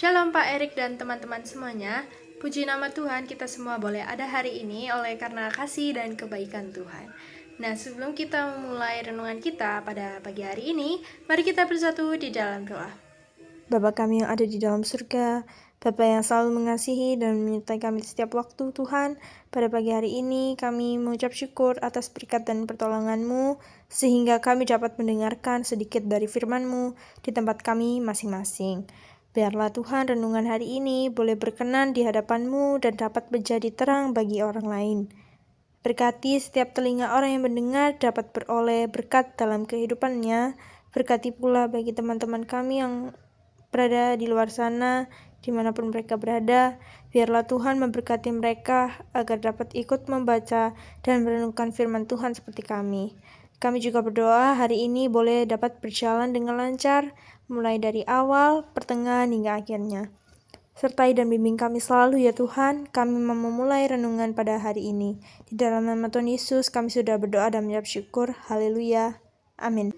Shalom Pak Erik dan teman-teman semuanya. Puji nama Tuhan, kita semua boleh ada hari ini oleh karena kasih dan kebaikan Tuhan. Nah, sebelum kita memulai renungan kita pada pagi hari ini, mari kita bersatu di dalam doa. Bapa kami yang ada di dalam surga, Bapa yang selalu mengasihi dan menyertai kami setiap waktu, Tuhan, pada pagi hari ini kami mengucap syukur atas berkat dan pertolongan-Mu, sehingga kami dapat mendengarkan sedikit dari firman-Mu di tempat kami masing-masing. Biarlah Tuhan renungan hari ini boleh berkenan di hadapan-Mu dan dapat menjadi terang bagi orang lain. Berkati setiap telinga orang yang mendengar dapat beroleh berkat dalam kehidupannya. Berkati pula bagi teman-teman kami yang berada di luar sana, dimanapun mereka berada. Biarlah Tuhan memberkati mereka agar dapat ikut membaca dan merenungkan firman Tuhan seperti kami. Kami juga berdoa hari ini boleh dapat berjalan dengan lancar, mulai dari awal, pertengahan, hingga akhirnya. Sertai dan bimbing kami selalu ya Tuhan, kami mau memulai renungan pada hari ini. Di dalam nama Tuhan Yesus kami sudah berdoa dan mengucap syukur. Haleluya. Amin.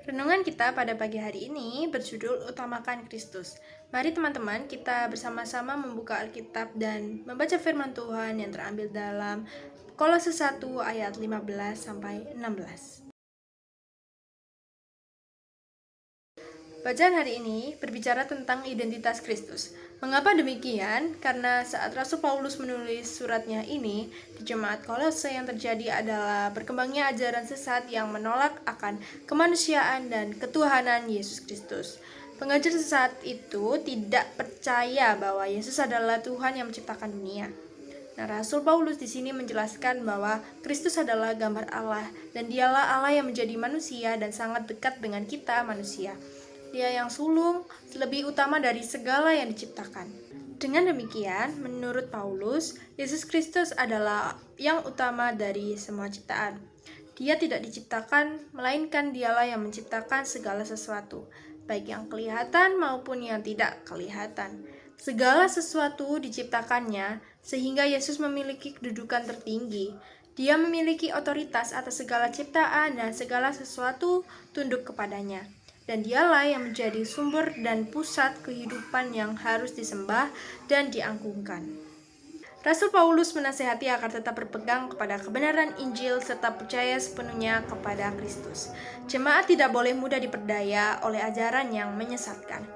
Renungan kita pada pagi hari ini berjudul Utamakan Kristus. Mari teman-teman kita bersama-sama membuka Alkitab dan membaca firman Tuhan yang terambil dalam Kolose 1 ayat 15 sampai 16. Bacaan hari ini berbicara tentang identitas Kristus. Mengapa demikian? Karena saat Rasul Paulus menulis suratnya ini, di jemaat Kolose yang terjadi adalah berkembangnya ajaran sesat yang menolak akan kemanusiaan dan ketuhanan Yesus Kristus. Pengajar sesat itu tidak percaya bahwa Yesus adalah Tuhan yang menciptakan dunia. Nah, Rasul Paulus di sini menjelaskan bahwa Kristus adalah gambar Allah dan dialah Allah yang menjadi manusia dan sangat dekat dengan kita manusia. Dia yang sulung lebih utama dari segala yang diciptakan. Dengan demikian, menurut Paulus, Yesus Kristus adalah yang utama dari semua ciptaan. Dia tidak diciptakan, melainkan dialah yang menciptakan segala sesuatu, baik yang kelihatan maupun yang tidak kelihatan. Segala sesuatu diciptakannya, sehingga Yesus memiliki kedudukan tertinggi. Dia memiliki otoritas atas segala ciptaan dan segala sesuatu tunduk kepadanya. Dan dialah yang menjadi sumber dan pusat kehidupan yang harus disembah dan diagungkan. Rasul Paulus menasihati agar tetap berpegang kepada kebenaran Injil serta percaya sepenuhnya kepada Kristus. Jemaat tidak boleh mudah diperdaya oleh ajaran yang menyesatkan.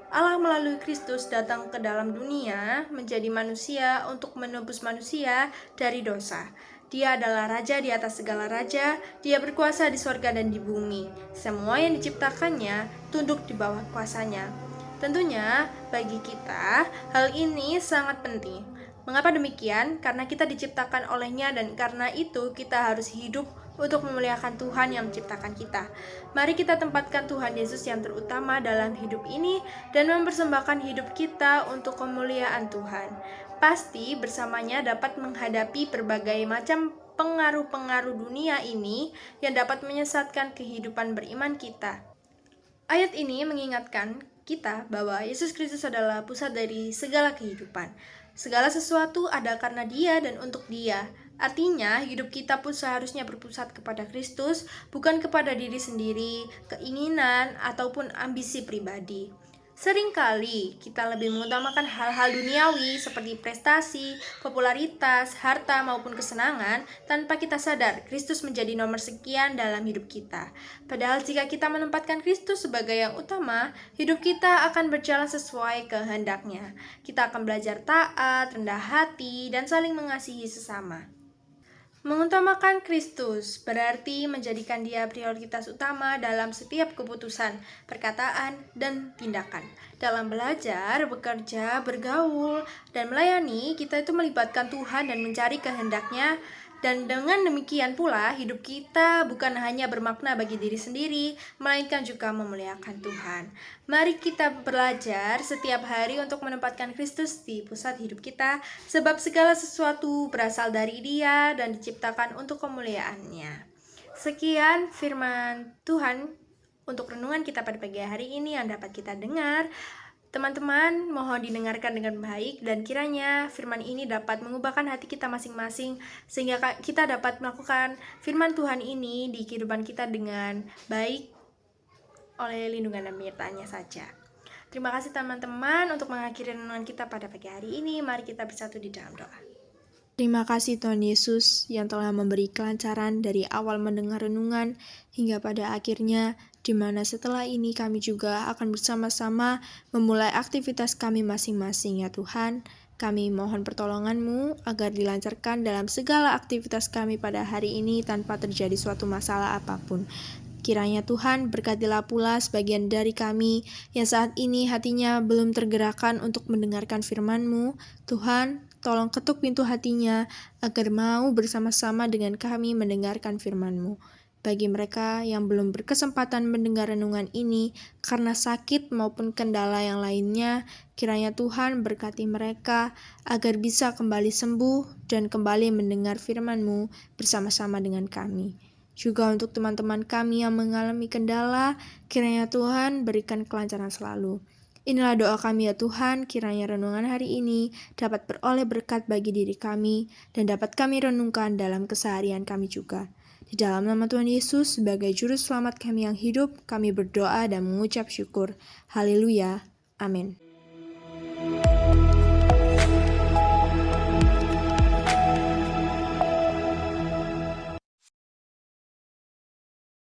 Allah melalui Kristus datang ke dalam dunia menjadi manusia untuk menebus manusia dari dosa. Dia adalah raja di atas segala raja, dia berkuasa di sorga dan di bumi. Semua yang diciptakannya tunduk di bawah kuasanya. Tentunya bagi kita hal ini sangat penting. Mengapa demikian? Karena kita diciptakan olehnya dan karena itu kita harus hidup untuk memuliakan Tuhan yang menciptakan kita. Mari kita tempatkan Tuhan Yesus yang terutama dalam hidup ini dan mempersembahkan hidup kita untuk kemuliaan Tuhan. Pasti bersamanya dapat menghadapi berbagai macam pengaruh-pengaruh dunia ini yang dapat menyesatkan kehidupan beriman kita. Ayat ini mengingatkan kita bahwa Yesus Kristus adalah pusat dari segala kehidupan. Segala sesuatu ada karena Dia dan untuk Dia. Artinya, hidup kita pun seharusnya berpusat kepada Kristus, bukan kepada diri sendiri, keinginan, ataupun ambisi pribadi. Seringkali kita lebih mengutamakan hal-hal duniawi seperti prestasi, popularitas, harta maupun kesenangan tanpa kita sadar Kristus menjadi nomor sekian dalam hidup kita. Padahal jika kita menempatkan Kristus sebagai yang utama, hidup kita akan berjalan sesuai kehendaknya. Kita akan belajar taat, rendah hati, dan saling mengasihi sesama. Mengutamakan Kristus berarti menjadikan Dia prioritas utama dalam setiap keputusan, perkataan, dan tindakan. Dalam belajar, bekerja, bergaul, dan melayani, kita itu melibatkan Tuhan dan mencari kehendak-Nya. Dan dengan demikian pula, hidup kita bukan hanya bermakna bagi diri sendiri, melainkan juga memuliakan Tuhan. Mari kita belajar setiap hari untuk menempatkan Kristus di pusat hidup kita, sebab segala sesuatu berasal dari Dia dan diciptakan untuk kemuliaan-Nya. Sekian firman Tuhan untuk renungan kita pada pagi hari ini yang dapat kita dengar. Teman-teman, mohon didengarkan dengan baik dan kiranya firman ini dapat mengubahkan hati kita masing-masing sehingga kita dapat melakukan firman Tuhan ini di kehidupan kita dengan baik oleh lindungan dan penyertaan-Nya saja. Terima kasih teman-teman untuk mengakhiri renungan kita pada pagi hari ini. Mari kita bersatu di dalam doa. Terima kasih Tuhan Yesus yang telah memberi kelancaran dari awal mendengar renungan hingga pada akhirnya, di mana setelah ini kami juga akan bersama-sama memulai aktivitas kami masing-masing ya Tuhan. Kami mohon pertolongan-Mu agar dilancarkan dalam segala aktivitas kami pada hari ini tanpa terjadi suatu masalah apapun. Kiranya Tuhan berkatilah pula sebagian dari kami yang saat ini hatinya belum tergerakkan untuk mendengarkan firman-Mu. Tuhan, tolong ketuk pintu hatinya agar mau bersama-sama dengan kami mendengarkan firman-Mu. Bagi mereka yang belum berkesempatan mendengar renungan ini karena sakit maupun kendala yang lainnya, kiranya Tuhan berkati mereka agar bisa kembali sembuh dan kembali mendengar firman-Mu bersama-sama dengan kami. Juga untuk teman-teman kami yang mengalami kendala, kiranya Tuhan berikan kelancaran selalu. Inilah doa kami ya Tuhan, kiranya renungan hari ini dapat beroleh berkat bagi diri kami dan dapat kami renungkan dalam keseharian kami juga. Di dalam nama Tuhan Yesus, sebagai juru selamat kami yang hidup, kami berdoa dan mengucap syukur. Haleluya. Amin.